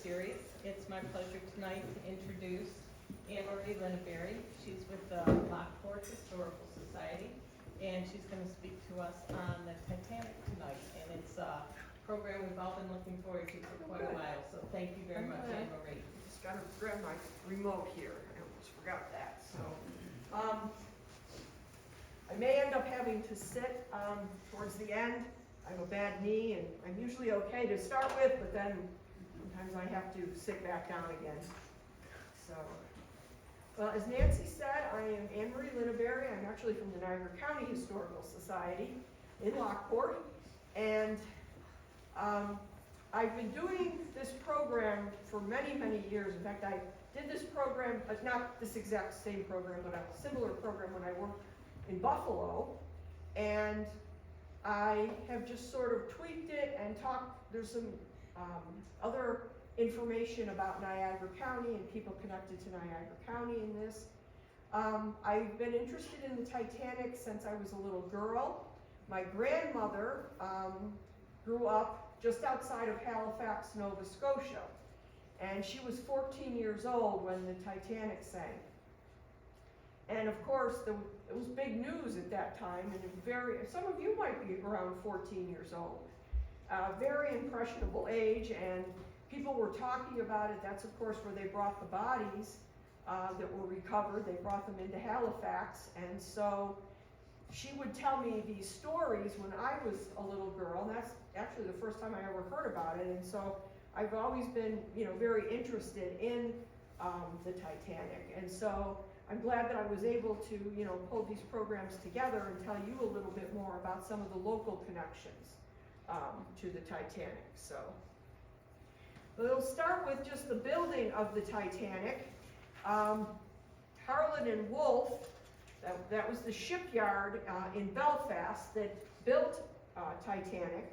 series. It's my pleasure tonight to introduce Ann Marie Linnabery. She's with the Lockport Historical Society, and she's going to speak to us on the Titanic tonight. And it's a program we've all been looking forward to for quite a while, so thank you very much, Ann Marie. Just got to grab my remote here. I almost forgot that. So, I may end up having to sit towards the end. I have a bad knee, and I'm usually okay to start with, but then sometimes I have to sit back down again. So, well, as Nancy said, I am Ann Marie Linnabery. I'm actually from the Niagara County Historical Society in Lockport, and I've been doing this program for many, many years. In fact, I did this program, not this exact same program, but a similar program when I worked in Buffalo, and I have just sort of tweaked it and talked. There's some other information about Niagara County and people connected to Niagara County in this. I've been interested in the Titanic since I was a little girl. My grandmother grew up just outside of Halifax, Nova Scotia, and she was 14 years old when the Titanic sank. And of course, it was big news at that time, and some of you might be around 14 years old. Very impressionable age, and people were talking about it. That's of course where they brought the bodies that were recovered. They brought them into Halifax, and so she would tell me these stories when I was a little girl, and that's actually the first time I ever heard about it. And so I've always been, very interested in the Titanic, and so I'm glad that I was able to, pull these programs together and tell you a little bit more about some of the local connections to the Titanic. So we'll start with just the building of the Titanic. Harland and Wolff, that was the shipyard in Belfast that built Titanic.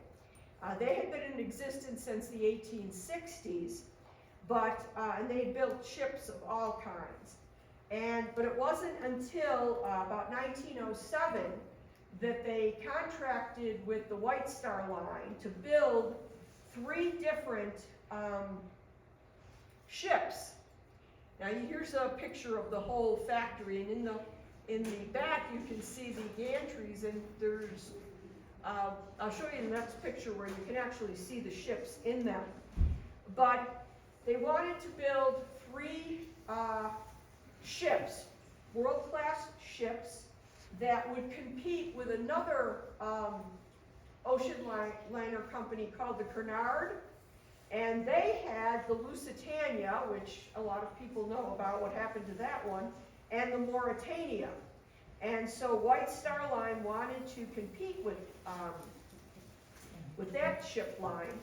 They had been in existence since the 1860s, and they built ships of all kinds. But it wasn't until about 1907 that they contracted with the White Star Line to build 3 different ships. Now here's a picture of the whole factory, and in the back you can see the gantries, and there's I'll show you the next picture where you can actually see the ships in them. But they wanted to build 3 ships, world-class ships, that would compete with another ocean liner company called the Cunard, and they had the Lusitania, which a lot of people know about what happened to that one, and the Mauretania. And so White Star Line wanted to compete with that ship line.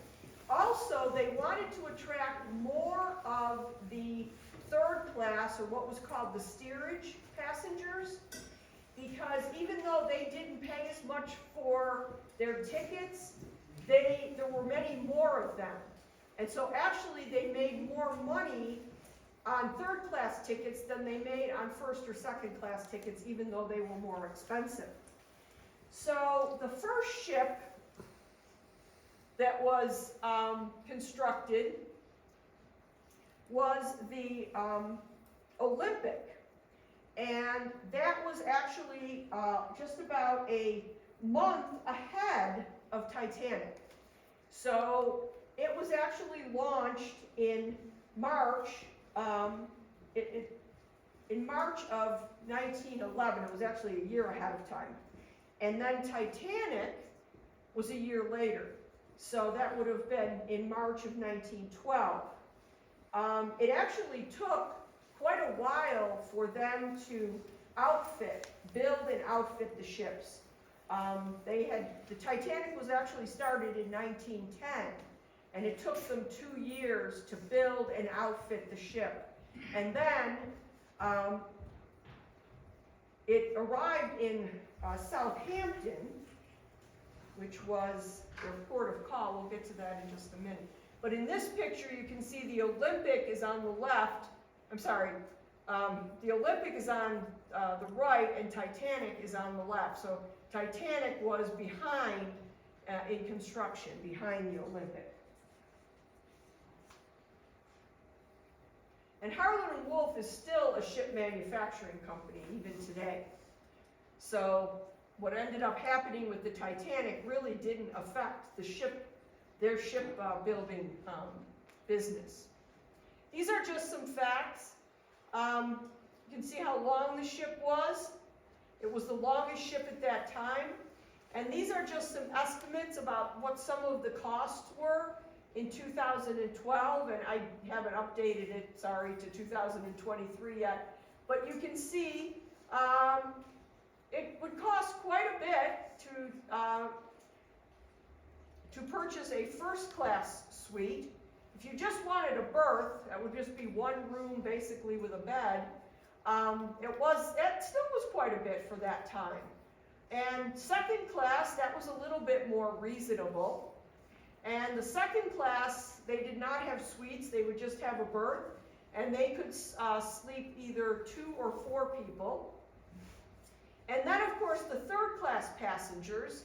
Also, they wanted to attract more of the 3rd class, or what was called the steerage passengers, because even though they didn't pay as much for their tickets, there were many more of them. And so actually they made more money on 3rd class tickets than they made on 1st or 2nd class tickets, even though they were more expensive. So the first ship that was constructed was the Olympic, and that was actually just about a month ahead of Titanic. So it was actually launched in March, in March of 1911. It was actually a year ahead of time. And then Titanic was a year later. So that would have been in March of 1912. It actually took quite a while for them to build and outfit the ships. The Titanic was actually started in 1910, and it took them 2 years to build and outfit the ship. And then it arrived in Southampton, which was their port of call. We'll get to that in just a minute. But in this picture, you can see the Olympic is on the left. I'm sorry, the Olympic is on the right, and Titanic is on the left. So Titanic was behind in construction, behind the Olympic. And Harlan and Wolff is still a ship manufacturing company even today. So what ended up happening with the Titanic really didn't affect their ship building business. These are just some facts. You can see how long the ship was. It was the longest ship at that time. And these are just some estimates about what some of the costs were in 2012, and I haven't updated it, sorry, to 2023 yet. But you can see it would cost quite a bit to purchase a first-class suite. If you just wanted a berth, that would just be one room basically with a bed. It still was quite a bit for that time. And second class, that was a little bit more reasonable. And the second class, they did not have suites, they would just have a berth, and they could sleep either 2 or 4 people. And then, of course, the third class passengers,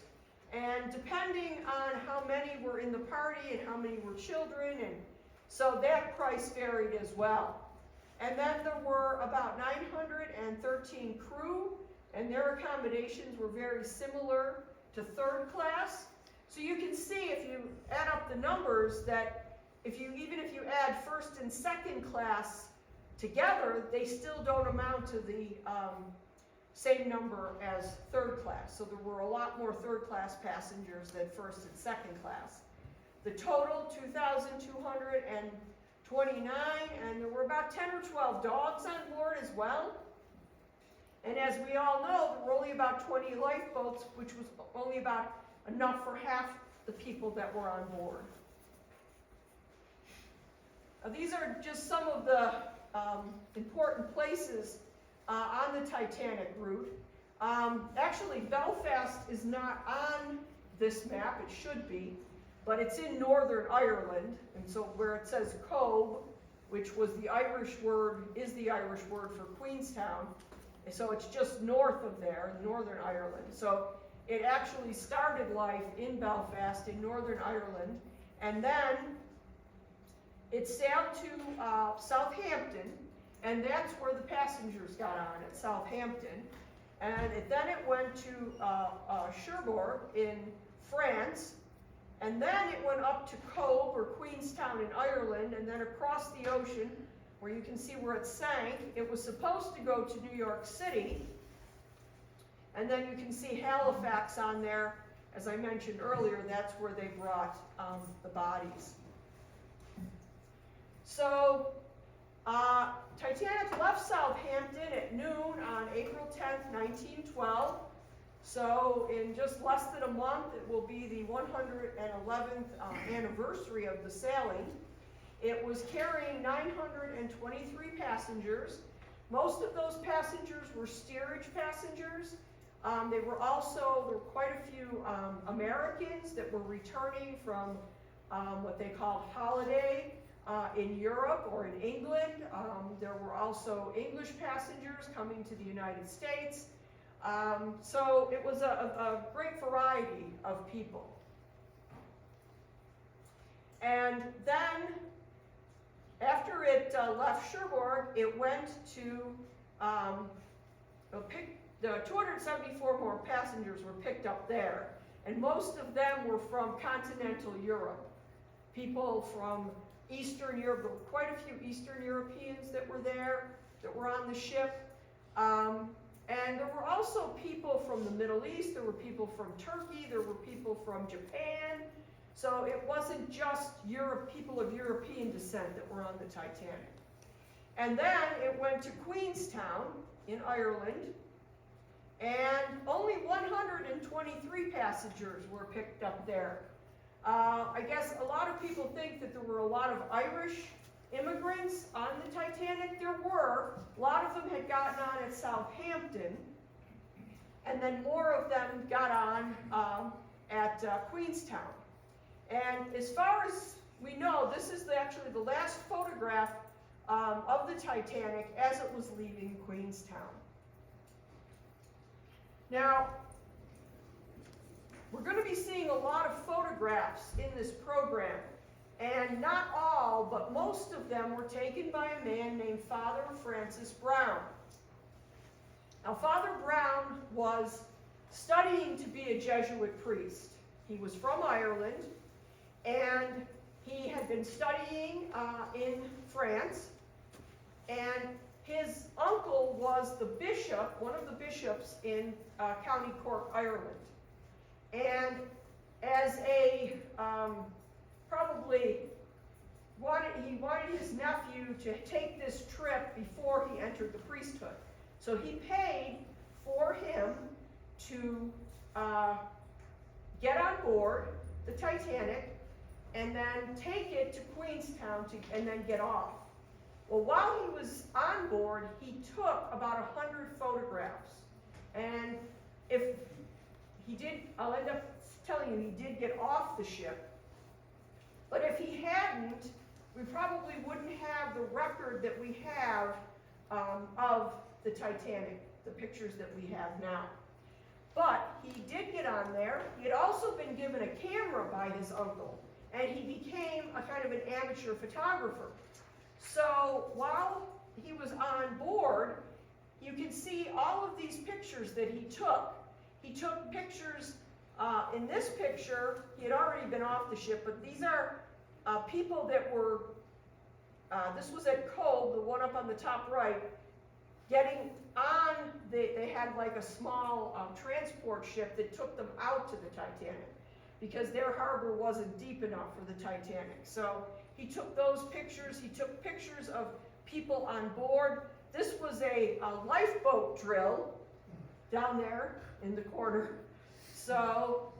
and depending on how many were in the party and how many were children, and so that price varied as well. And then there were about 913 crew, and their accommodations were very similar to third class. So you can see if you add up the numbers that even if you add first and second class together, they still don't amount to the same number as third class. So there were a lot more third class passengers than first and second class. The total, 2,229, and there were about 10 or 12 dogs on board as well. And as we all know, there were only about 20 lifeboats, which was only about enough for half the people that were on board. These are just some of the important places on the Titanic route. Actually, Belfast is not on this map, it should be, but it's in Northern Ireland, and so where it says Cobh, which was the Irish word, is the Irish word for Queenstown, so it's just north of there, Northern Ireland. So it actually started life in Belfast, in Northern Ireland, and then it sailed to Southampton, and that's where the passengers got on, at Southampton. And then it went to Cherbourg in France, and then it went up to Cobh, or Queenstown in Ireland, and then across the ocean, where you can see where it sank. It was supposed to go to New York City, and then you can see Halifax on there. As I mentioned earlier, that's where they brought the bodies. So, Titanic left Southampton at noon on April 10th, 1912. So, in just less than a month, it will be the 111th anniversary of the sailing. It was carrying 923 passengers. Most of those passengers were steerage passengers. There were quite a few Americans that were returning from what they called holiday in Europe or in England. There were also English passengers coming to the United States. So it was a great variety of people. And then, after it left Cherbourg, it went to the 274 more passengers were picked up there, and most of them were from continental Europe. People from Eastern Europe, there were quite a few Eastern Europeans that were there, that were on the ship. And there were also people from the Middle East, there were people from Turkey, there were people from Japan. So it wasn't just people of European descent that were on the Titanic. And then it went to Queenstown in Ireland, and only 123 passengers were picked up there. I guess a lot of people think that there were a lot of Irish immigrants on the Titanic. There were. A lot of them had gotten on at Southampton, and then more of them got on at Queenstown. And as far as we know, this is actually the last photograph of the Titanic as it was leaving Queenstown. Now, we're going to be seeing a lot of photographs in this program. And not all, but most of them were taken by a man named Father Francis Brown. Now, Father Brown was studying to be a Jesuit priest. He was from Ireland, and he had been studying in France, and his uncle was the bishop, one of the bishops in County Cork, Ireland. And as a, he wanted his nephew to take this trip before he entered the priesthood. So he paid for him to get on board the Titanic and then take it to Queenstown and then get off. Well, while he was on board, he took about 100 photographs. And if he did, I'll end up telling you, he did get off the ship. But if he hadn't, we probably wouldn't have the record that we have of the Titanic, the pictures that we have now. But he did get on there. He had also been given a camera by his uncle, and he became a kind of an amateur photographer. So while he was on board, you can see all of these pictures that he took. He took pictures, in this picture, he had already been off the ship, but these are people that were, this was at Cove, the one up on the top right, getting on, they had like a small transport ship that took them out to the Titanic because their harbor wasn't deep enough for the Titanic. So he took those pictures, he took pictures of people on board. This was a lifeboat drill down there in the corner. So,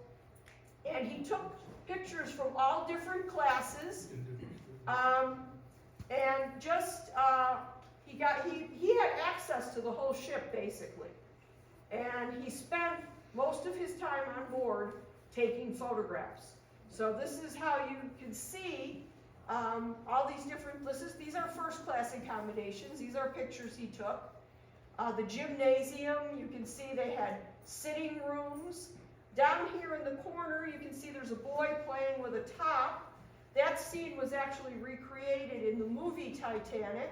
and he took pictures from all different classes, and just, he had access to the whole ship, basically. And he spent most of his time on board taking photographs. So this is how you can see all these different, these are first class accommodations. These are pictures he took. The gymnasium, you can see they had sitting rooms. Down here in the corner, you can see there's a boy playing with a top. That scene was actually recreated in the movie Titanic.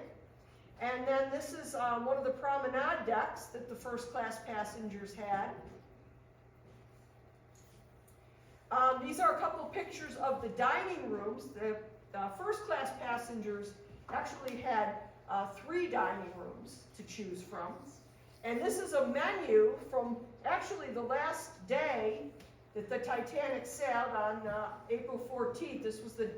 And then this is one of the promenade decks that the first class passengers had. These are a couple pictures of the dining rooms. The first class passengers actually had 3 dining rooms to choose from. And this is a menu from actually the last day that the Titanic sailed on April 14th. This was the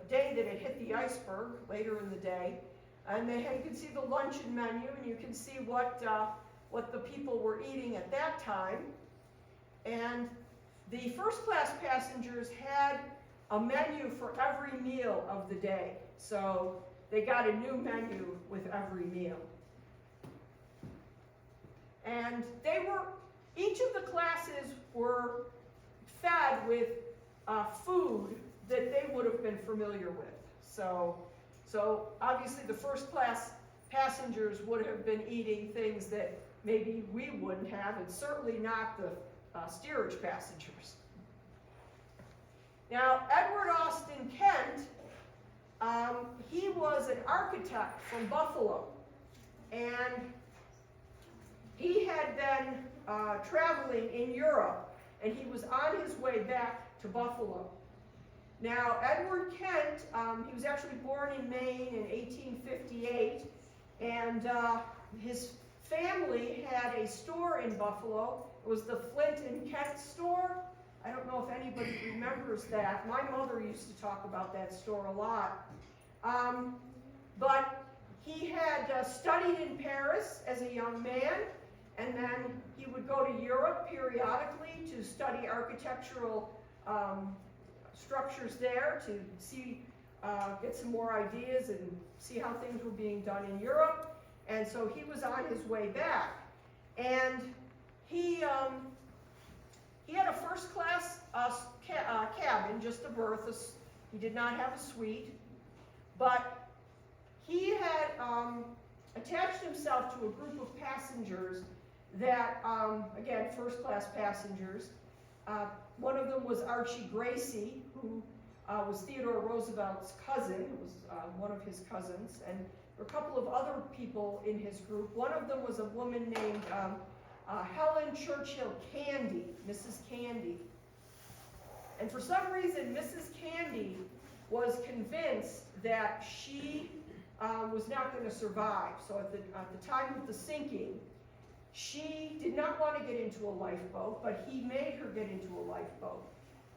day that it hit the iceberg later in the day. And you can see the luncheon menu, and you can see what the people were eating at that time. And the first class passengers had a menu for every meal of the day. So they got a new menu with every meal. And each of the classes were fed with food that they would have been familiar with. So obviously the first class passengers would have been eating things that maybe we wouldn't have, and certainly not the steerage passengers. Now, Edward Austin Kent, he was an architect from Buffalo, and he had been traveling in Europe, and he was on his way back to Buffalo. Now, Edward Kent, he was actually born in Maine in 1858, and his family had a store in Buffalo. It was the Flint and Kent store. I don't know if anybody remembers that. My mother used to talk about that store a lot. But he had studied in Paris as a young man, and then he would go to Europe periodically to study architectural structures there, to see, get some more ideas and see how things were being done in Europe. And so he was on his way back. And he had a first class cabin, just a berth. He did not have a suite. But he had attached himself to a group of passengers that, again, first class passengers. One of them was Archie Gracie, who was Theodore Roosevelt's cousin. It was one of his cousins, and there were a couple of other people in his group. One of them was a woman named Helen Churchill Candy, Mrs. Candy. And for some reason, Mrs. Candy was convinced that she was not going to survive. So at the time of the sinking, she did not want to get into a lifeboat, but he made her get into a lifeboat.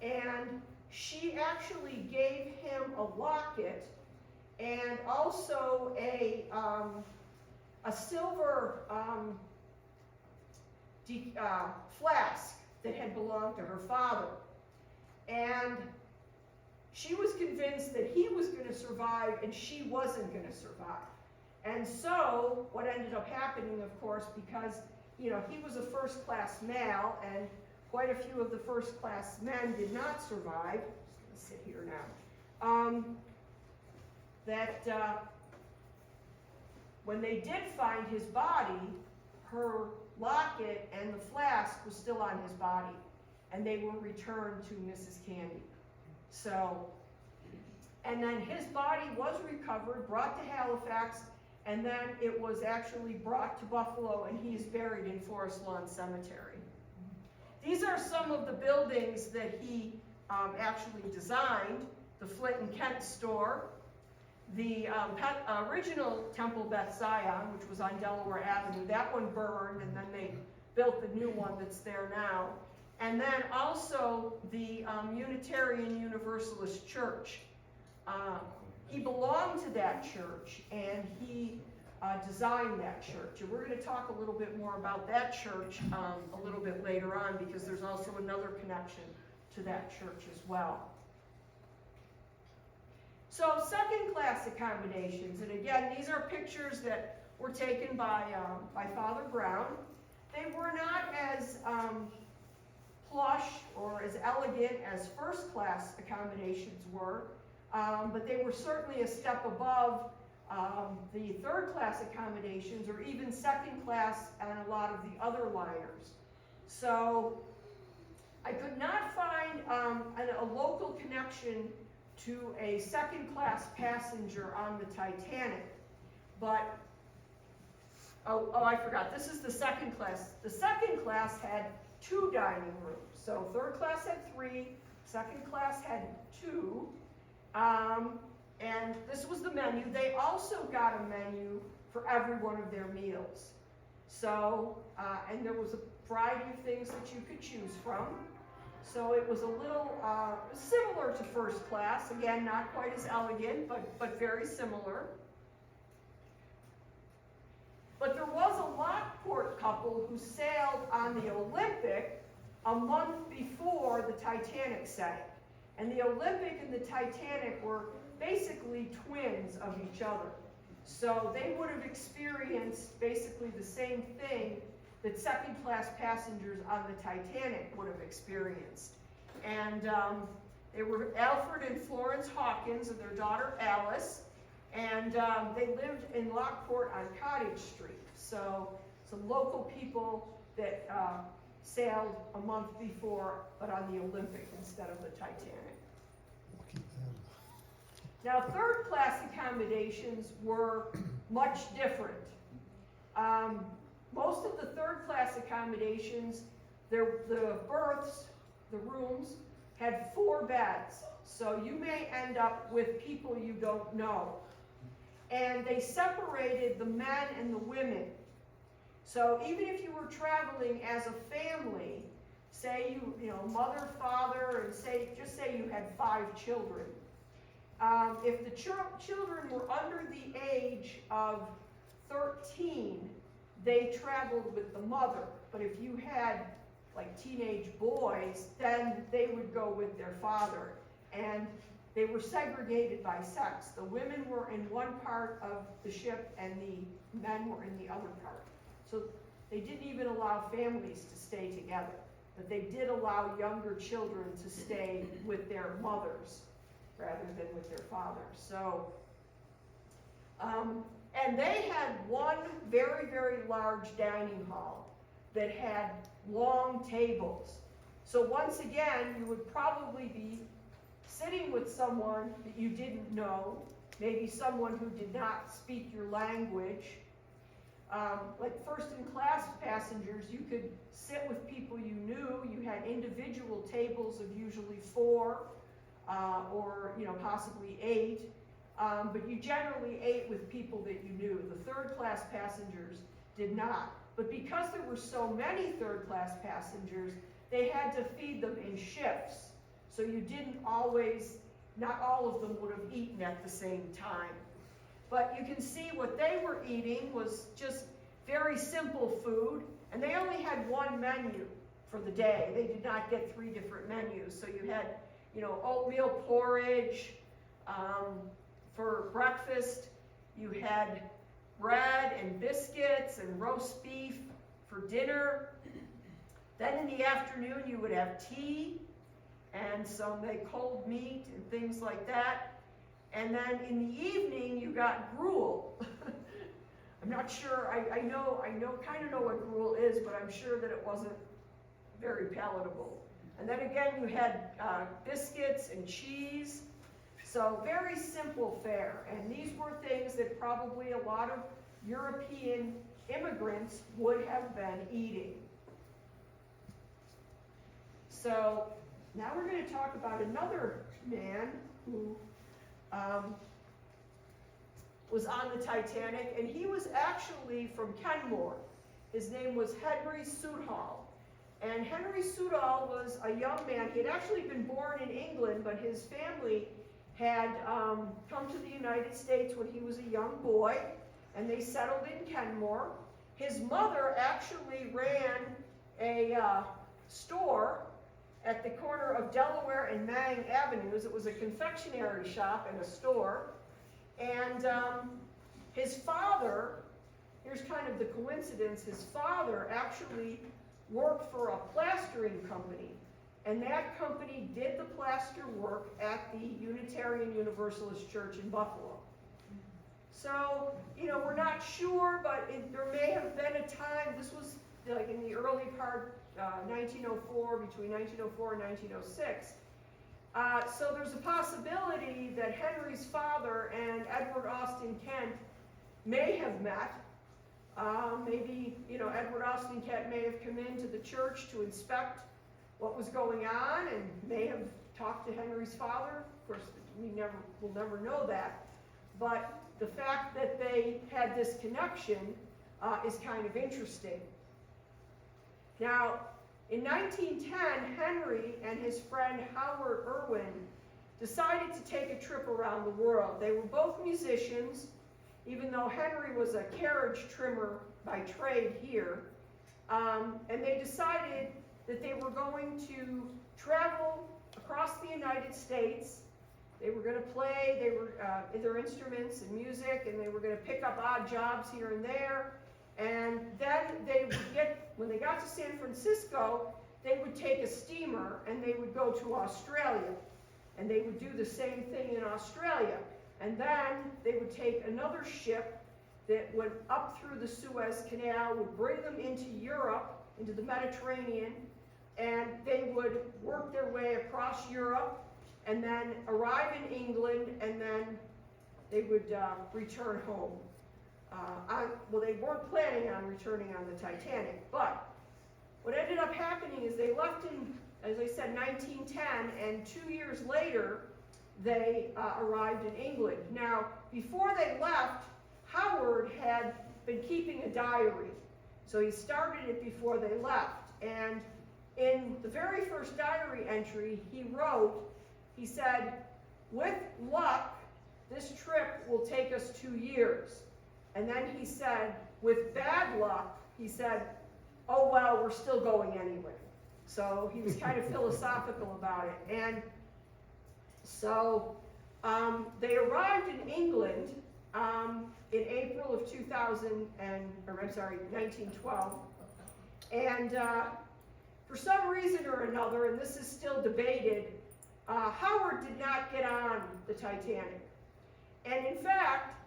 And she actually gave him a locket and also a silver flask that had belonged to her father. And she was convinced that he was going to survive and she wasn't going to survive. And so what ended up happening, of course, because he was a first-class male and quite a few of the first-class men did not survive. I'm just going to sit here now. When they did find his body, her locket and the flask was still on his body, and they were returned to Mrs. Candy. So, and then his body was recovered, brought to Halifax, and then it was actually brought to Buffalo, and he is buried in Forest Lawn Cemetery. These are some of the buildings that he actually designed: the Flint and Kent store, the original Temple Beth Zion, which was on Delaware Avenue. That one burned, and then they built the new one that's there now. And then also the Unitarian Universalist Church. He belonged to that church, and he designed that church. And we're going to talk a little bit more about that church a little bit later on, because there's also another connection to that church as well. So second-class accommodations, and again, these are pictures that were taken by Father Brown. They were not as plush or as elegant as first-class accommodations were, but they were certainly a step above the third-class accommodations, or even second-class on a lot of the other liners. So I could not find a local connection to a second-class passenger on the Titanic, but I forgot, this is the second class. The second class had 2 dining rooms. So third class had 3, second class had 2, and this was the menu. They also got a menu for every one of their meals. So, and there was a variety of things that you could choose from. So it was a little similar to first class. Again, not quite as elegant, but very similar. But there was a Lockport couple who sailed on the Olympic a month before the Titanic sank. And the Olympic and the Titanic were basically twins of each other. So they would have experienced basically the same thing that second-class passengers on the Titanic would have experienced. And they were Alfred and Florence Hawkins and their daughter Alice, and they lived in Lockport on Cottage Street. So some local people that sailed a month before, but on the Olympic instead of the Titanic. Now, third-class accommodations were much different. Most of the third-class accommodations, the berths, the rooms, had 4 beds. So you may end up with people you don't know. And they separated the men and the women. So even if you were traveling as a family, say you mother, father, and just say you had 5 children. If the children were under the age of 13, they traveled with the mother. But if you had like teenage boys, then they would go with their father. And they were segregated by sex. The women were in one part of the ship and the men were in the other part. So they didn't even allow families to stay together. But they did allow younger children to stay with their mothers rather than with their fathers. So, and they had one very, very large dining hall that had long tables. So once again, you would probably be sitting with someone that you didn't know, maybe someone who did not speak your language. Like first-in-class passengers, you could sit with people you knew. You had individual tables of usually 4 or possibly 8, but you generally ate with people that you knew. The third-class passengers did not. But because there were so many third-class passengers, they had to feed them in shifts. So you didn't always, not all of them would have eaten at the same time. But you can see what they were eating was just very simple food, and they only had one menu for the day. They did not get 3 different menus. So you had, oatmeal porridge for breakfast. You had bread and biscuits and roast beef for dinner. Then in the afternoon you would have tea and some cold meat and things like that. And then in the evening you got gruel. I'm not sure, I kind of know what gruel is, but I'm sure that it wasn't very palatable. And then again you had biscuits and cheese. So very simple fare. And these were things that probably a lot of European immigrants would have been eating. So now we're going to talk about another man who was on the Titanic, and he was actually from Kenmore. His name was Henry Soudhall. And Henry Soudhall was a young man. He had actually been born in England, but his family had come to the United States when he was a young boy, and they settled in Kenmore. His mother actually ran a store at the corner of Delaware and Mang Avenues. It was a confectionery shop and a store. And his father, here's kind of the coincidence, his father actually worked for a plastering company. And that company did the plaster work at the Unitarian Universalist Church in Buffalo. So, we're not sure, but there may have been a time, this was like in the early part, 1904, between 1904 and 1906. So there's a possibility that Henry's father and Edward Austin Kent may have met. Maybe, Edward Austin Kent may have come into the church to inspect what was going on and may have talked to Henry's father. Of course, we'll never know that. But the fact that they had this connection is kind of interesting. Now, in 1910, Henry and his friend Howard Irwin decided to take a trip around the world. They were both musicians, even though Henry was a carriage trimmer by trade here. And they decided that they were going to travel across the United States. They were going to play their instruments and music, and they were going to pick up odd jobs here and there. And then when they got to San Francisco, they would take a steamer and they would go to Australia. And they would do the same thing in Australia. And then they would take another ship that went up through the Suez Canal, would bring them into Europe, into the Mediterranean, and they would work their way across Europe and then arrive in England, and then they would return home. They weren't planning on returning on the Titanic, but what ended up happening is they left in, as I said, 1910, and 2 years later, they arrived in England. Now, before they left, Howard had been keeping a diary. So he started it before they left. And in the very first diary entry, he said, with luck, this trip will take us 2 years. And then he said, with bad luck, he said, oh, well, we're still going anyway. So he was kind of philosophical about it. And so they arrived in England in April of 1912. And for some reason or another, and this is still debated, Howard did not get on the Titanic. And in fact,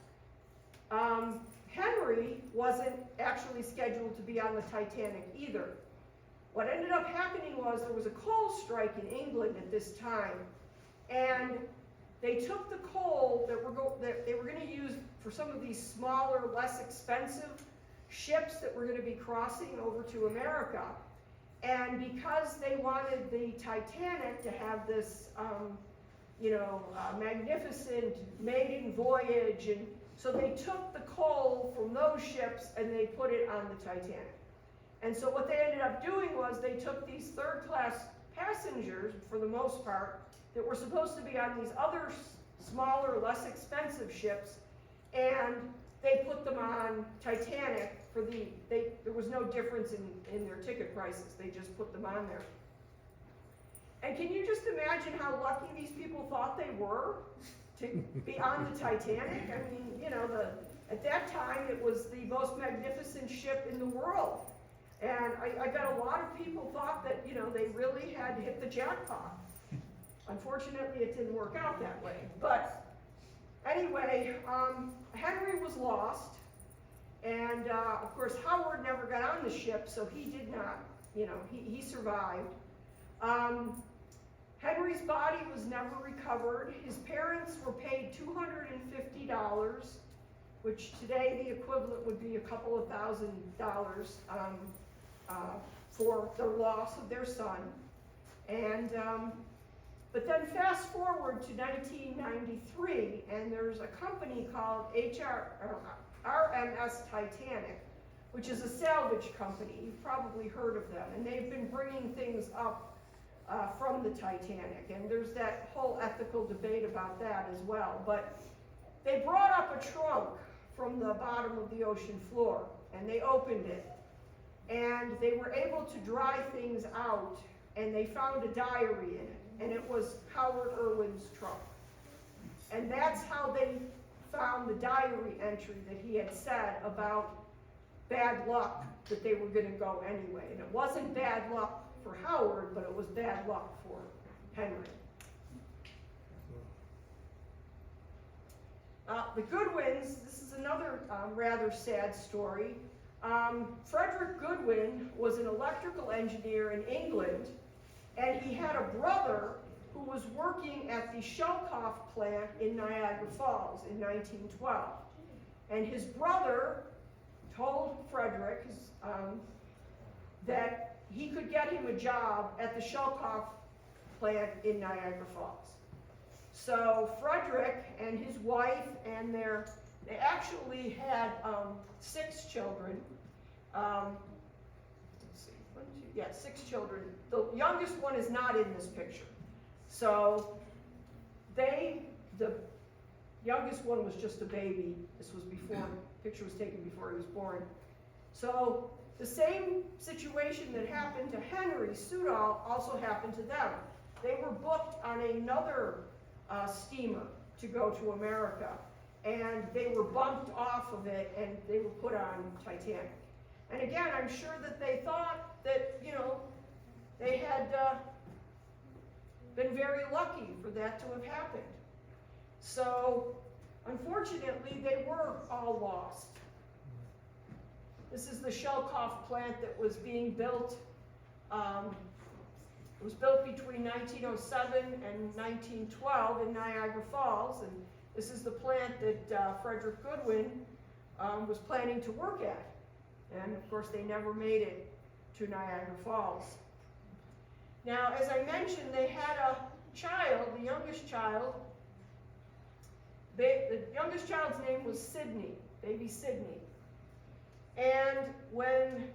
Henry wasn't actually scheduled to be on the Titanic either. What ended up happening was there was a coal strike in England at this time, And they took the coal that they were going to use for some of these smaller, less expensive ships that were going to be crossing over to America. And because they wanted the Titanic to have this, magnificent maiden voyage, and so they took the coal from those ships and they put it on the Titanic. And so what they ended up doing was they took these third-class passengers, for the most part, that were supposed to be on these other smaller, less expensive ships, and they put them on Titanic for there was no difference in their ticket prices. They just put them on there. And can you just imagine how lucky these people thought they were to be on the Titanic? I mean, at that time it was the most magnificent ship in the world. And I bet a lot of people thought that, they really had hit the jackpot. Unfortunately, it didn't work out that way. But anyway, Henry was lost. And of course, Howard never got on the ship, so he did not, he survived. Henry's body was never recovered. His parents were paid $250, which today the equivalent would be a couple of $1,000 for the loss of their son. And but then fast forward to 1993, and there's a company called RMS Titanic, which is a salvage company. You've probably heard of them, and they've been bringing things up from the Titanic, and there's that whole ethical debate about that as well. But they brought up a trunk from the bottom of the ocean floor, and they opened it, and they were able to dry things out, and they found a diary in it, and it was Howard Irwin's trunk. And that's how they found the diary entry that he had said about bad luck, that they were going to go anyway. And it wasn't bad luck for Howard, but it was bad luck for Henry. The Goodwins, this is another rather sad story. Frederick Goodwin was an electrical engineer in England, and he had a brother who was working at the Shelkoff plant in Niagara Falls in 1912. And his brother told Frederick that he could get him a job at the Shelkoff plant in Niagara Falls. So Frederick and his wife and they actually had 6 children. Let's see, 6 children. The youngest one is not in this picture. So the youngest one was just a baby. This was picture was taken before he was born. So the same situation that happened to Henry Soudal also happened to them. They were booked on another steamer to go to America, and they were bumped off of it, and they were put on Titanic. And again, I'm sure that they thought that, they had been very lucky for that to have happened. So, unfortunately, they were all lost. This is the Shelkoff plant that was being built. It was built between 1907 and 1912 in Niagara Falls, and this is the plant that Frederick Goodwin was planning to work at. And of course, they never made it to Niagara Falls. Now, as I mentioned, they had a child, the youngest child. The youngest child's name was Sidney, baby Sidney. And when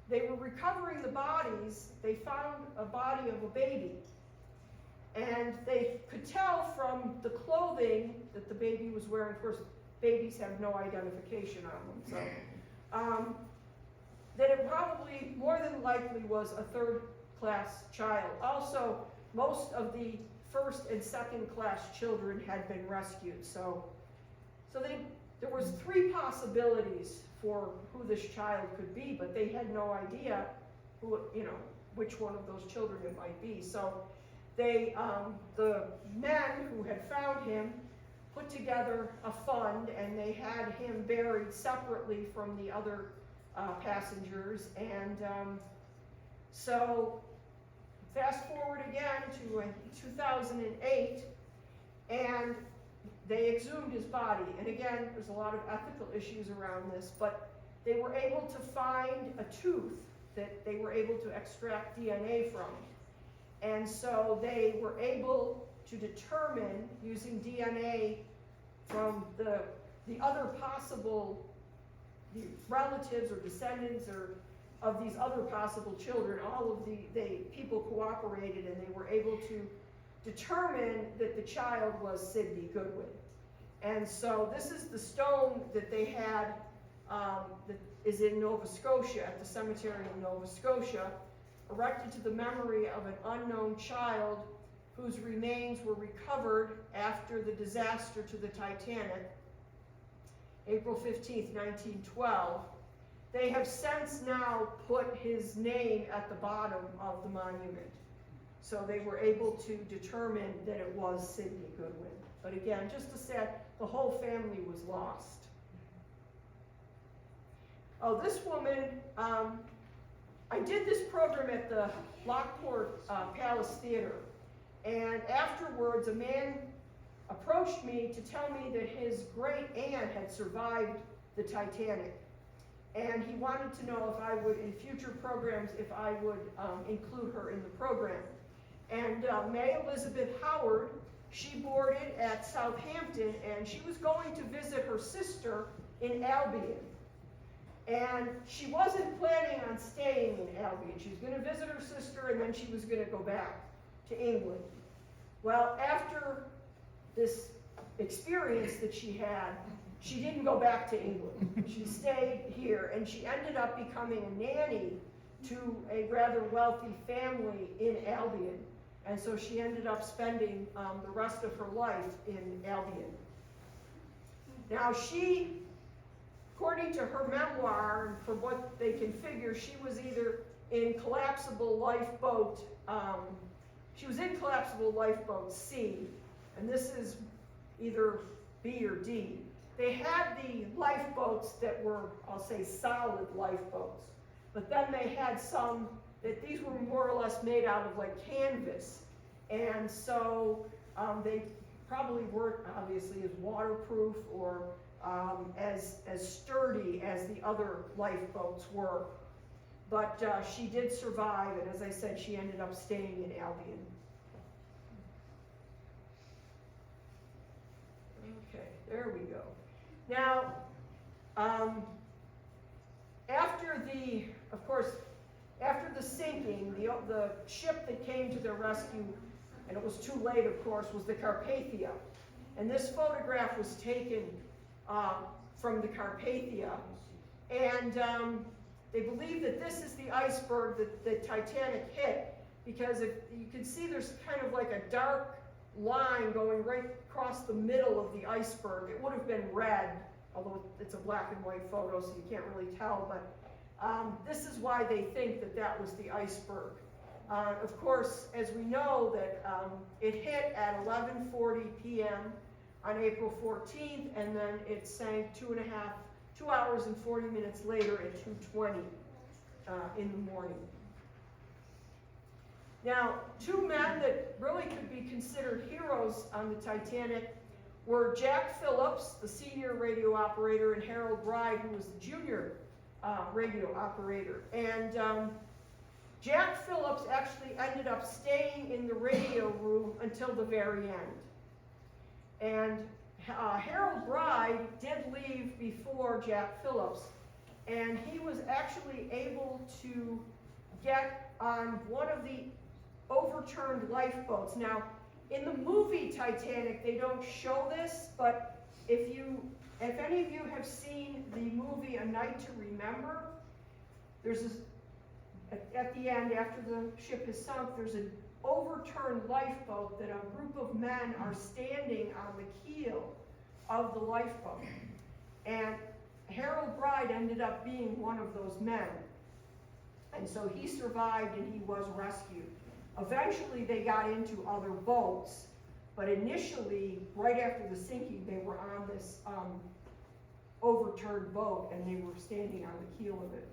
they were recovering the bodies, they found a body of a baby. And they could tell from the clothing that the baby was wearing. Of course, babies have no identification on them, so that it probably, more than likely, was a third-class child. Also, most of the first and second-class children had been rescued. So there was 3 possibilities for who this child could be, but they had no idea who, which one of those children it might be. So they, the men who had found him put together a fund, and they had him buried separately from the other passengers. And so fast forward again to 2008, and they exhumed his body. And again, there's a lot of ethical issues around this, but they were able to find a tooth that they were able to extract DNA from. And so they were able to determine, using DNA from the other possible relatives or descendants or of these other possible children, all of the people cooperated, and they were able to determine that the child was Sidney Goodwin. And so this is the stone that they had that is in Nova Scotia, at the cemetery in Nova Scotia, erected to the memory of an unknown child whose remains were recovered after the disaster to the Titanic, April 15th, 1912. They have since now put his name at the bottom of the monument. So they were able to determine that it was Sidney Goodwin. But again, just to say, the whole family was lost. Oh, this woman, I did this program at the Lockport Palace Theater. And afterwards, a man approached me to tell me that his great aunt had survived the Titanic. And he wanted to know if I would, in future programs, if I would include her in the program. And May Elizabeth Howard, she boarded at Southampton, and she was going to visit her sister in Albion. And she wasn't planning on staying in Albion. She was going to visit her sister, and then she was going to go back to England. Well, after this experience that she had, she didn't go back to England. She stayed here, and she ended up becoming a nanny to a rather wealthy family in Albion. And so she ended up spending the rest of her life in Albion. Now she, according to her memoir, and from what they can figure, she was either in collapsible lifeboat, C, and this is either B or D. They had the lifeboats that were, I'll say, solid lifeboats, but then they had some that these were more or less made out of like canvas, and so they probably weren't obviously as waterproof or as sturdy as the other lifeboats were. But she did survive, and as I said, she ended up staying in Albion. Okay, there we go. Now, after the sinking, the ship that came to their rescue, and it was too late, of course, was the Carpathia. And this photograph was taken from the Carpathia. And they believe that this is the iceberg that the Titanic hit, because if you can see, there's kind of like a dark line going right across the middle of the iceberg. It would have been red, although it's a black and white photo, so you can't really tell, but this is why they think that that was the iceberg. Of course, as we know, that it hit at 11:40 p.m. on April 14th, and then it sank 2 hours and 40 minutes later at 2:20 in the morning. Now, two men that really could be considered heroes on the Titanic were Jack Phillips, the senior radio operator, and Harold Bride, who was the junior radio operator. And Jack Phillips actually ended up staying in the radio room until the very end. And Harold Bride did leave before Jack Phillips, and he was actually able to get on one of the overturned lifeboats. Now, in the movie Titanic, they don't show this, but if any of you have seen the movie A Night to Remember, there's this, at the end, after the ship is sunk, there's an overturned lifeboat that a group of men are standing on the keel of the lifeboat. And Harold Bride ended up being one of those men. And so he survived and he was rescued. Eventually they got into other boats, but initially, right after the sinking, they were on this overturned boat, and they were standing on the keel of it.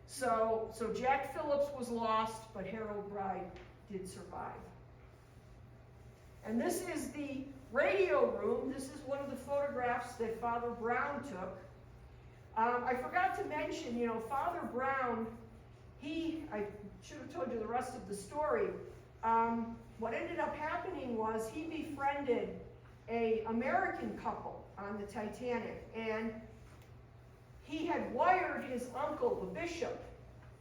So Jack Phillips was lost, but Harold Bride did survive. And this is the radio room, this is one of the photographs that Father Brown took. I forgot to mention, you know, Father Brown, I should have told you the rest of the story. What ended up happening was he befriended an American couple on the Titanic, and he had wired his uncle, the bishop.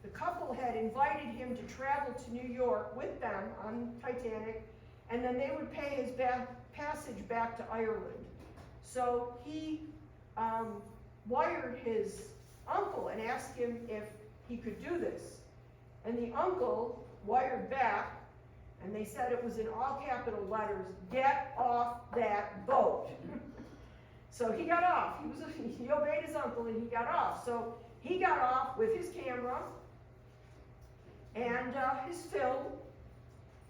The couple had invited him to travel to New York with them on Titanic, and then they would pay his passage back to Ireland. So he wired his uncle and asked him if he could do this. And the uncle wired back, and they said it was in all capital letters, "Get off that boat." So he got off. He obeyed his uncle and he got off. So he got off with his camera and his film.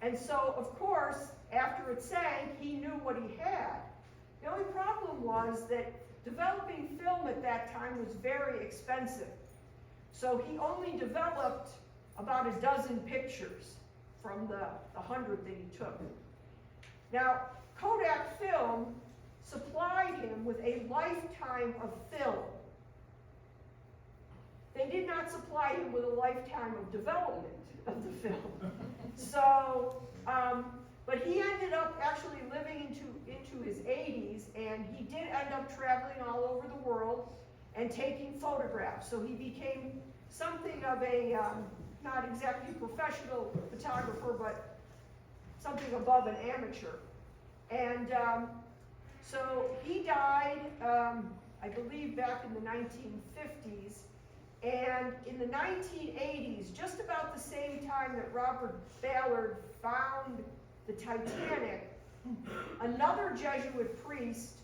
And so, of course, after it sank, he knew what he had. The only problem was that developing film at that time was very expensive. So he only developed about a dozen pictures from the 100 that he took. Now, Kodak Film supplied him with a lifetime of film. They did not supply him with a lifetime of development of the film. So, but he ended up actually living into his 80s, and he did end up traveling all over the world and taking photographs. So he became something of a, not exactly professional photographer, but something above an amateur. And so he died, I believe, back in the 1950s. And in the 1980s, just about the same time that Robert Ballard found the Titanic, another Jesuit priest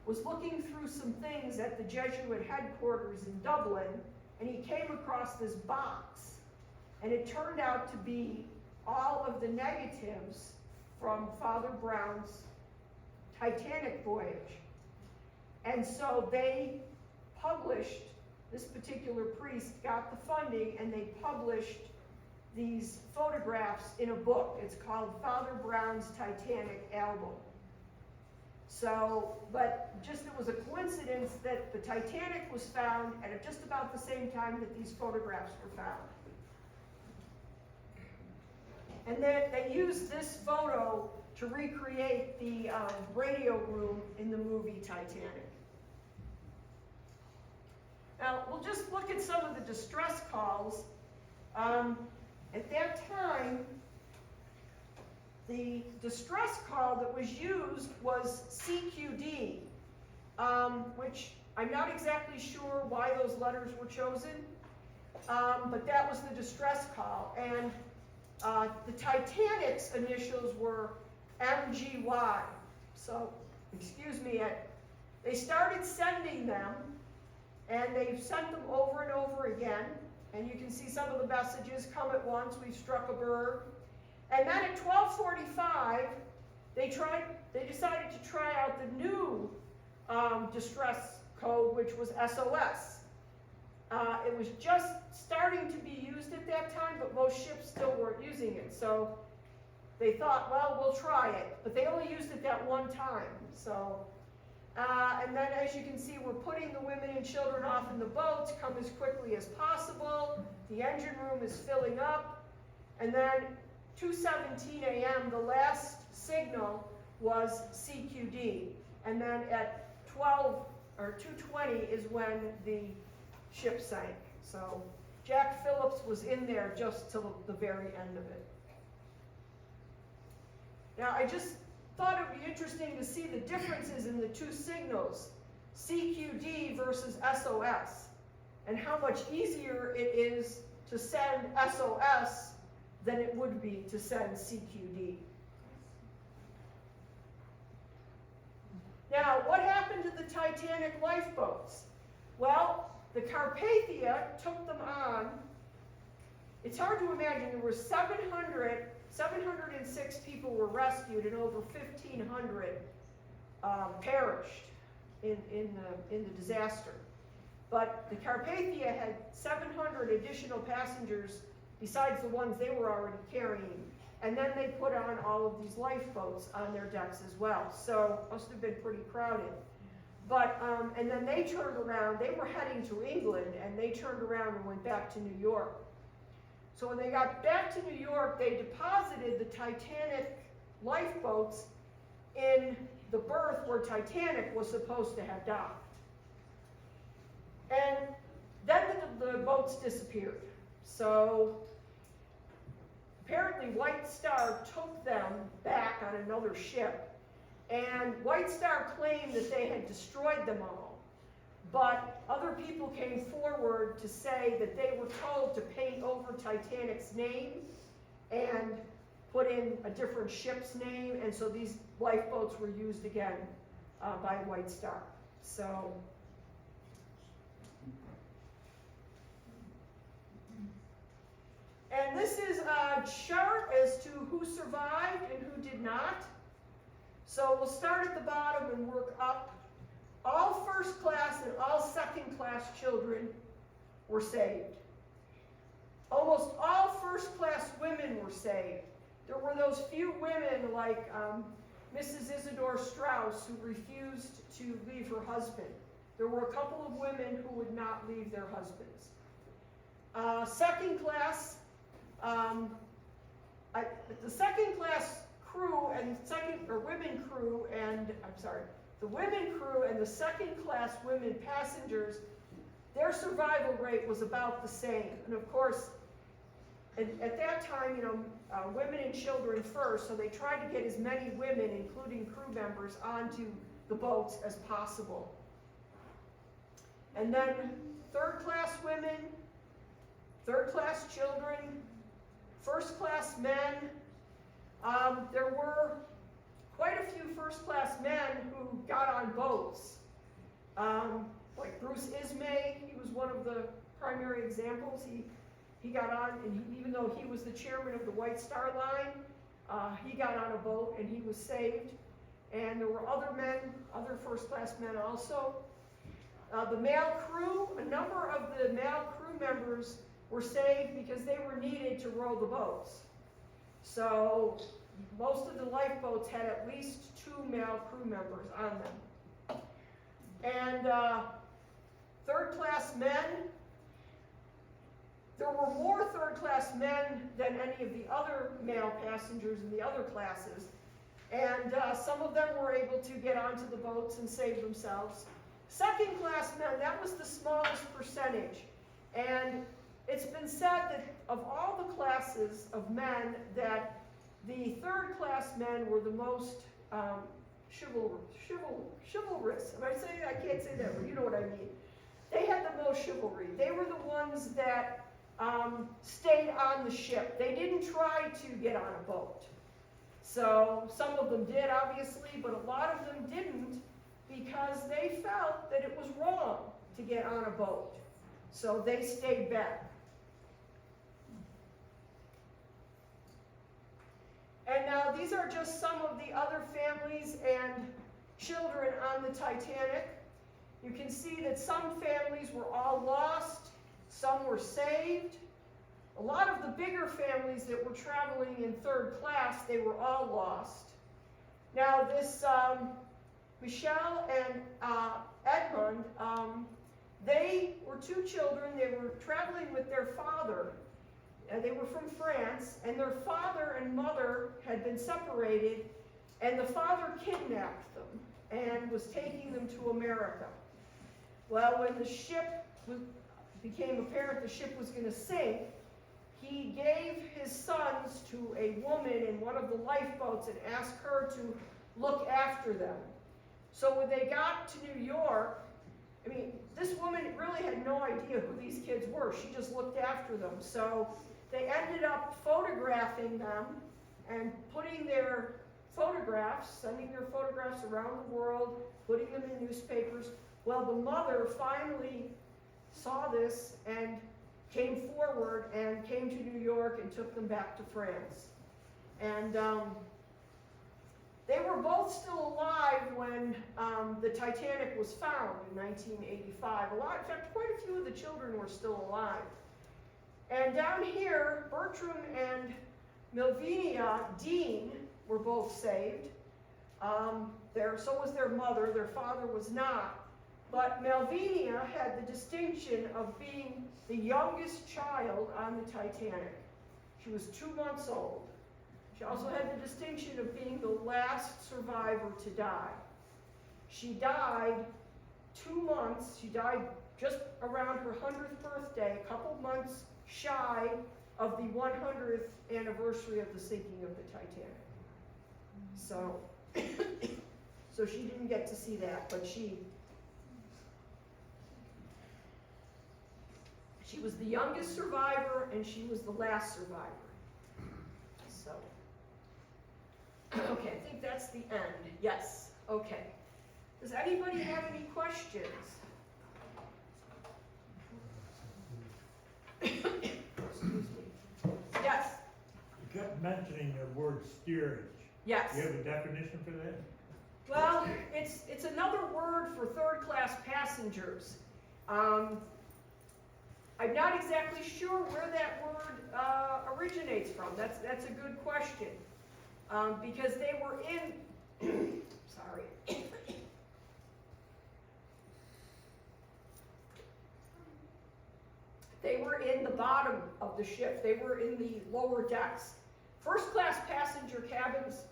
was looking through some things at the Jesuit headquarters in Dublin, and he came across this box. And it turned out to be all of the negatives from Father Brown's Titanic voyage. And so they published, this particular priest got the funding, and they published these photographs in a book. It's called Father Brown's Titanic Album. So, but just it was a coincidence that the Titanic was found at just about the same time that these photographs were found. And then they used this photo to recreate the radio room in the movie Titanic. Now, we'll just look at some of the distress calls. At that time, the distress call that was used was CQD, which I'm not exactly sure why those letters were chosen, but that was the distress call. And the Titanic's initials were MGY. So, excuse me, they started sending them, and they've sent them over and over again. And you can see some of the messages: "Come at once, we've struck a bird." And then at 12:45, they decided to try out the new distress code, which was SOS. It was just starting to be used at that time, but most ships still weren't using it. So they thought, well, we'll try it. But they only used it that one time. So, and then as you can see, we're putting the women and children off in the boats. Come as quickly as possible. The engine room is filling up. And then 2:17 a.m., the last signal was CQD. And then at 2:20 is when the ship sank. So Jack Phillips was in there just till the very end of it. Now, I just thought it would be interesting to see the differences in the two signals, CQD versus SOS, and how much easier it is to send SOS than it would be to send CQD. Now, what happened to the Titanic lifeboats? Well, the Carpathia took them on. It's hard to imagine. There were 706 people were rescued, and over 1,500 perished in the disaster. But the Carpathia had 700 additional passengers besides the ones they were already carrying. And then they put on all of these lifeboats on their decks as well. So must have been pretty crowded. But, and then they turned around, they were heading to England, and they turned around and went back to New York. So when they got back to New York, they deposited the Titanic lifeboats in the berth where Titanic was supposed to have docked. And then the boats disappeared. So apparently White Star took them back on another ship. And White Star claimed that they had destroyed them all. But other people came forward to say that they were told to paint over Titanic's name and put in a different ship's name, and so these lifeboats were used again by White Star. So, and this is a chart as to who survived and who did not. So we'll start at the bottom and work up. All first class and all second class children were saved. Almost all first class women were saved. There were those few women like Mrs. Isidore Strauss who refused to leave her husband. There were a couple of women who would not leave their husbands. Second class, the second class crew and women crew and, the women crew and the second class women passengers, their survival rate was about the same. And of course, at that time, women and children first, so they tried to get as many women, including crew members, onto the boats as possible. And then third class women, third class children, first class men. There were quite a few first class men who got on boats. Like Bruce Ismay, he was one of the primary examples. He got on, and even though he was the chairman of the White Star Line, he got on a boat and he was saved. And there were other men, other first class men also. The male crew, a number of the male crew members were saved because they were needed to row the boats. So most of the lifeboats had at least 2 male crew members on them. And third class men, there were more third class men than any of the other male passengers in the other classes. And some of them were able to get onto the boats and save themselves. Second class men, that was the smallest percentage. And it's been said that of all the classes of men, that the third class men were the most chivalrous. If I say I can't say that, but you know what I mean. They had the most chivalry. They were the ones that stayed on the ship. They didn't try to get on a boat. So some of them did, obviously, but a lot of them didn't because they felt that it was wrong to get on a boat. So they stayed back. And now these are just some of the other families and children on the Titanic. You can see that some families were all lost, some were saved. A lot of the bigger families that were traveling in third class, they were all lost. Now this Michelle and Edmund, they were 2 children. They were traveling with their father. They were from France, and their father and mother had been separated, and the father kidnapped them and was taking them to America. Well, when the ship became apparent the ship was going to sink, he gave his sons to a woman in one of the lifeboats and asked her to look after them. So when they got to New York, I mean, this woman really had no idea who these kids were. She just looked after them. So they ended up photographing them and putting their photographs, sending their photographs around the world, putting them in newspapers. Well, the mother finally saw this and came forward and came to New York and took them back to France. And they were both still alive when the Titanic was found in 1985. In fact, quite a few of the children were still alive. And down here, Bertram and Melvinia, Dean were both saved. So was their mother. Their father was not. But Melvinia had the distinction of being the youngest child on the Titanic. She was 2 months old. She also had the distinction of being the last survivor to die. She died 2 months, she died just around her 100th birthday, a couple months shy of the 100th anniversary of the sinking of the Titanic. So, so she didn't get to see that, but she was the youngest survivor and she was the last survivor. So, okay, I think that's the end. Yes, okay. Does anybody have any questions? Excuse me. Yes. You kept mentioning the word steerage. Yes. Do you have a definition for that? Well, it's another word for third-class passengers. I'm not exactly sure where that word originates from. That's a good question. Because they were in, sorry. They were in the bottom of the ship. They were in the lower decks. First-class passenger cabins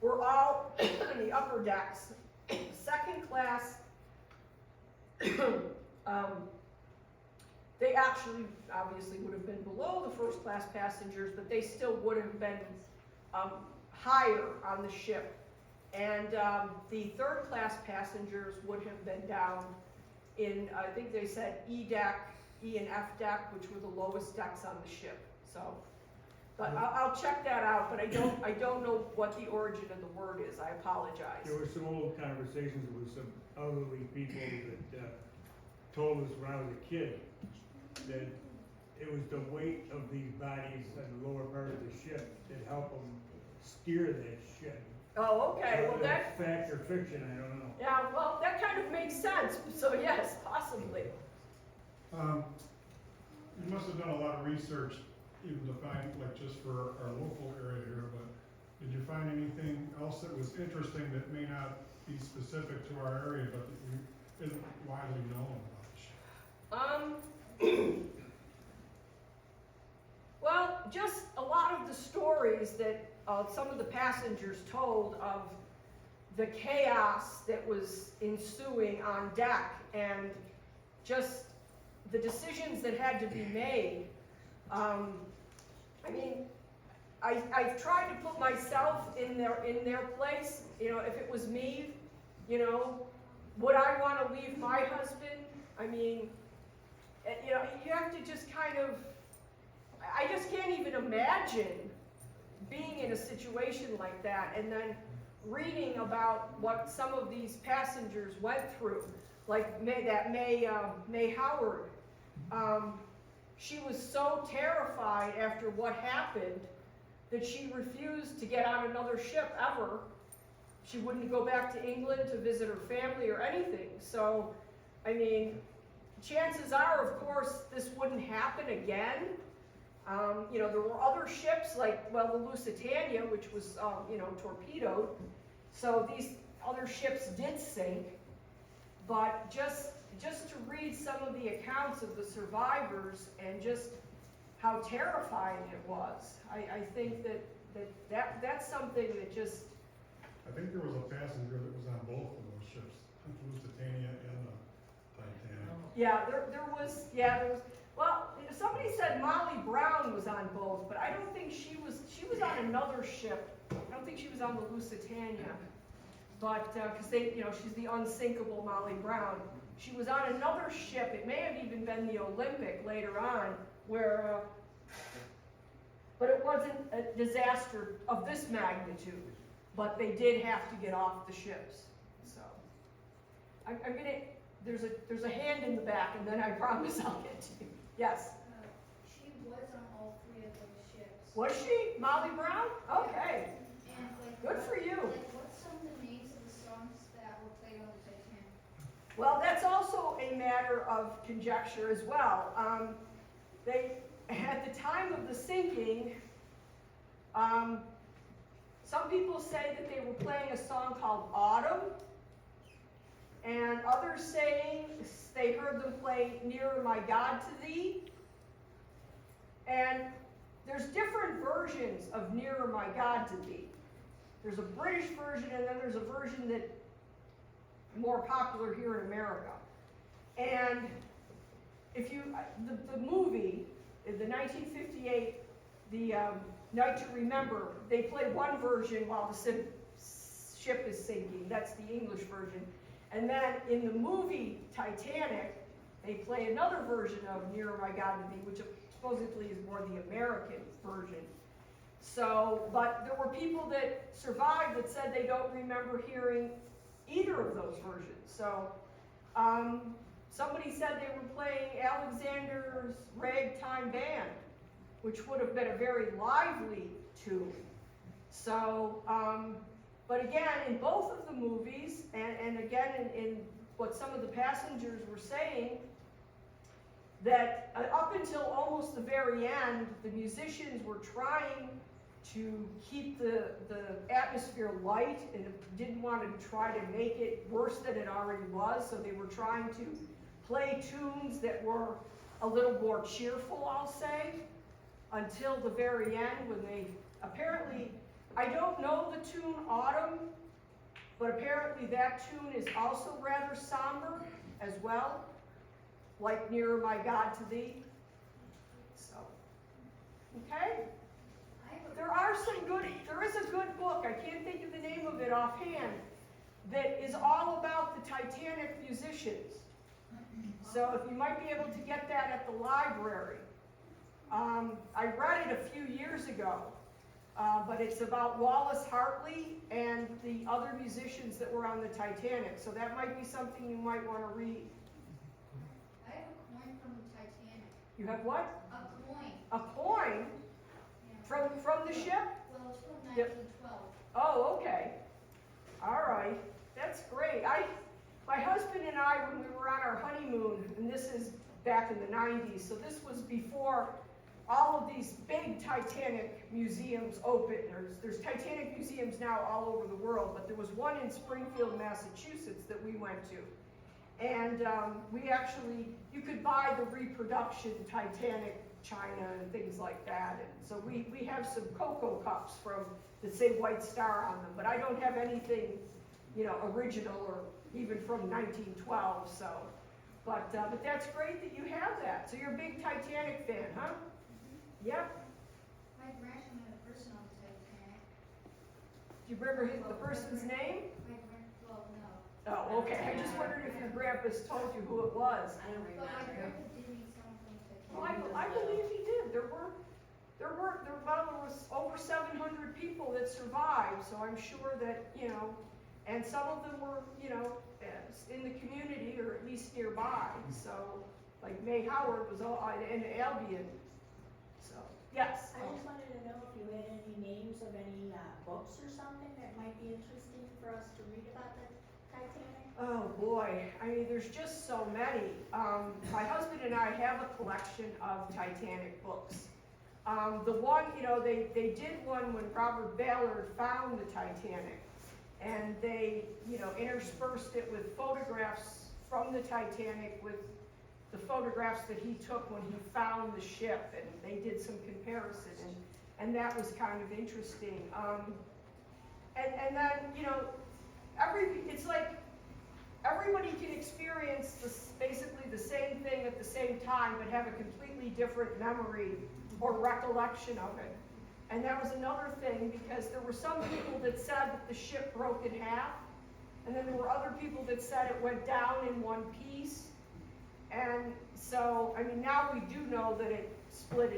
were all in the upper decks. Second class, they actually obviously would have been below the first-class passengers, but they still would have been higher on the ship. And the third-class passengers would have been down in, I think they said E deck, E and F deck, which were the lowest decks on the ship. So, but I'll check that out. But I don't know what the origin of the word is. I apologize. There were some old conversations with some elderly people that told us when I was a kid that it was the weight of these bodies on the lower part of the ship that helped them steer that ship. Oh, okay. Well, Whether that. it's fact or fiction, I don't know. Yeah, well, that kind of makes sense, so yes, possibly. You must have done a lot of research even to find, like just for our local area here, but did you find anything else that was interesting that may not be specific to our area, but that isn't widely known about? Well, just a lot of the stories that some of the passengers told of the chaos that was ensuing on deck and just the decisions that had to be made. I mean, I've tried to put myself in their place. You know, if it was me, you know, would I want to leave my husband? I mean, you know, you have to just kind of, I just can't even imagine being in a situation like that and then reading about what some of these passengers went through, like May Howard. She was so terrified after what happened that she refused to get on another ship ever. She wouldn't go back to England to visit her family or anything. So, I mean, chances are, of course, this wouldn't happen again. You know, there were other ships like, well, the Lusitania, which was, you know, torpedoed. So these other ships did sink. But just to read some of the accounts of the survivors and just how terrifying it was, I think that's something that just. I think there was a passenger that was on both of those ships, the Lusitania and the Titanic. Yeah, there was. Well, somebody said Molly Brown was on both, but I don't think she was on another ship. I don't think she was on the Lusitania, but because you know, she's the unsinkable Molly Brown. She was on another ship. It may have even been the Olympic later on, where, but it wasn't a disaster of this magnitude. But they did have to get off the ships. So, I'm gonna. There's a hand in the back, and then I promise I'll get to you. Yes. She was on all 3 of those ships. Was she Molly Brown? Okay. And like, Good for you. Like, what's some of the names of the songs that were played on the Titanic? Well, that's also a matter of conjecture as well. at the time of the sinking, some people say that they were playing a song called Autumn, and others saying they heard them play Nearer My God to Thee. And there's different versions of Nearer My God to Thee. There's a British version, and then there's a version that's more popular here in America. And if you, the movie, the 1958, the Night to Remember, they play one version while the ship is sinking. That's the English version. And then in the movie Titanic, they play another version of Nearer My God to Thee, which supposedly is more the American version. So, but there were people that survived that said they don't remember hearing either of those versions. So, somebody said they were playing Alexander's Ragtime Band, which would have been a very lively tune. So, but again, in both of the movies, and again in what some of the passengers were saying, that up until almost the very end, the musicians were trying to keep the atmosphere light and didn't want to try to make it worse than it already was, so they were trying to play tunes that were a little more cheerful, I'll say, until the very end when they apparently, I don't know the tune Autumn, but apparently that tune is also rather somber as well, like Nearer My God to Thee. So, okay? There is a good book, I can't think of the name of it offhand, that is all about the Titanic musicians. So if you might be able to get that at the library. I read it a few years ago, but it's about Wallace Hartley and the other musicians that were on the Titanic. So that might be something you might want to read. I have a coin from the Titanic. You have what? A coin. A coin Yeah. from the ship? Well, it's from Yep. 1912. Oh, okay. All right. That's great. My husband and I, when we were on our honeymoon, and this is back in the 90s, so this was before all of these big Titanic museums opened. There's Titanic museums now all over the world, but there was one in Springfield, Massachusetts that we went to. And we actually, you could buy the reproduction Titanic china and things like that. And so we have some cocoa cups that say White Star on them, but I don't have anything, original or even from 1912, so. But that's great that you have that. So you're a big Titanic fan, huh? Yep. My grandson had a person on the Titanic. Do you remember the person's name? Well, no. Oh, okay. I just wondered if your grandpa's told you who it was. But my grandpa did meet someone from the Well, Titanic. I believe he did. There was over 700 people that survived, so I'm sure that, and some of them were, in the community or at least nearby. So, like May Howard was in Albion. So, yes. I just wanted to know if you had any names of any books or something that might be interesting for us to read about the Titanic? Oh boy, I mean, there's just so many. My husband and I have a collection of Titanic books. The one, they did one when Robert Ballard found the Titanic, and they, interspersed it with photographs from the Titanic with the photographs that he took when he found the ship, and they did some comparison, and that was kind of interesting. And then, it's like everybody can experience basically the same thing at the same time, but have a completely different memory or recollection of it. And that was another thing, because there were some people that said that the ship broke in half, and then there were other people that said it went down in one piece. And so, I mean, now we do know that it split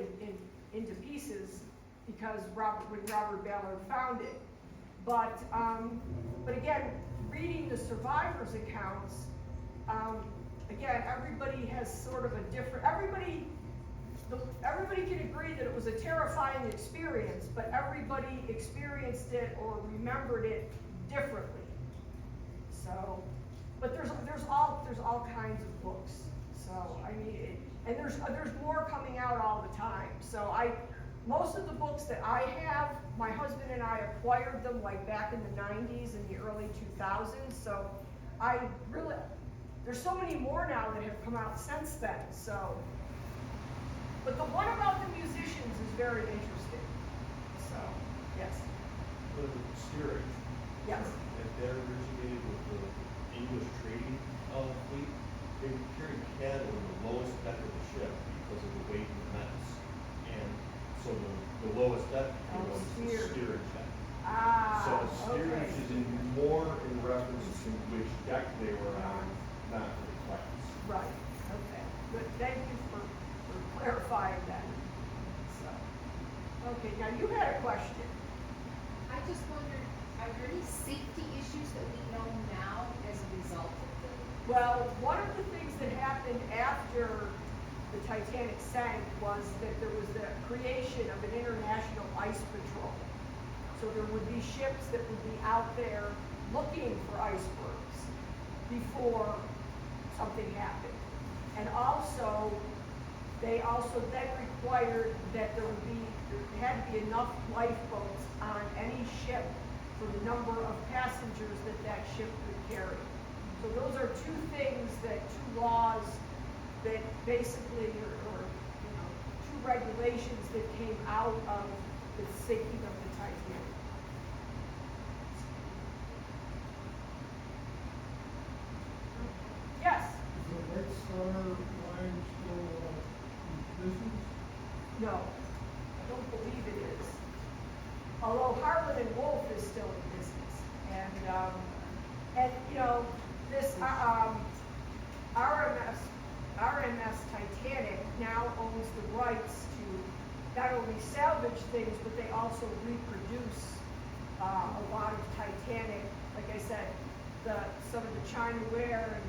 into pieces because when Robert Ballard found it. But again, reading the survivors' accounts, again, everybody has sort of a different, everybody can agree that it was a terrifying experience, but everybody experienced it or remembered it differently. So, but there's all kinds of books. So, I mean, And there's more coming out all the time. So most of the books that I have, my husband and I acquired them like back in the 90s and the early 2000s. So there's so many more now that have come out since then. So, but the one about the musicians is very interesting. So, yes. The steerage, Yes. if that originated with the English trading fleet, they would carry cattle in the lowest deck of the ship because of the weight and mass. And so the lowest deck became known as the steerage deck. So the steerage is more in reference to which deck they were on, not the class. Right, okay. Good, thank you for clarifying that. So, okay, now you had a question. I just wondered, are there any safety issues that we know now as a result of the? Well, one of the things that happened after the Titanic sank was that there was the creation of an international ice patrol. So there would be ships that would be out there looking for icebergs before something happened. And also, they also then required that there had to be enough lifeboats on any ship for the number of passengers that ship could carry. So those are two laws that basically, or two regulations that came out of the sinking of the Titanic. Yes? Is the White Star Line still in business? No, I don't believe it is. Although Harlan and Wolff is still in business. And this RMS Titanic now owns the rights to not only salvage things, but they also reproduce a lot of Titanic, like I said, some of the chinaware and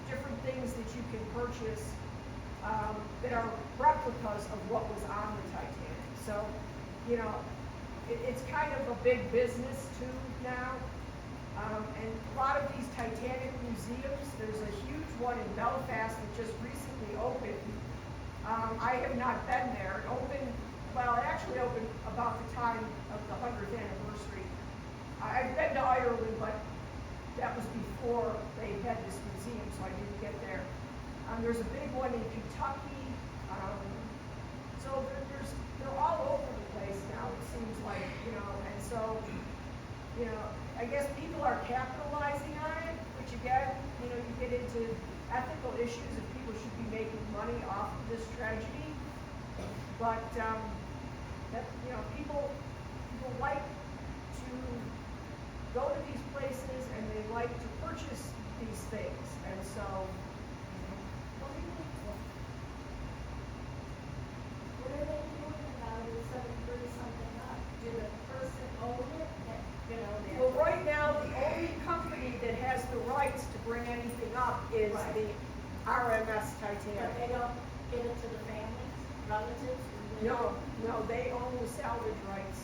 different things that you can purchase that are replicas of what was on the Titanic. So, it's kind of a big business too now. And a lot of these Titanic museums, there's a huge one in Belfast that just recently opened. I have not been there. It actually opened about the time of the 100th anniversary. I've been to Ireland, but that was before they had this museum, so I didn't get there. There's a big one in Kentucky. So they're all over the place now, it seems like, and so, I guess people are capitalizing on it, which again, you get into ethical issues if people should be making money off of this tragedy. But, people like to go to these places and they like to purchase these things. And so, What are they doing about it, somebody bring something up? Did the person own it, well, right now, the only company that has the rights to bring anything up is Right. the RMS But Titanic. they don't give it to the families, relatives? No, they own the salvage rights.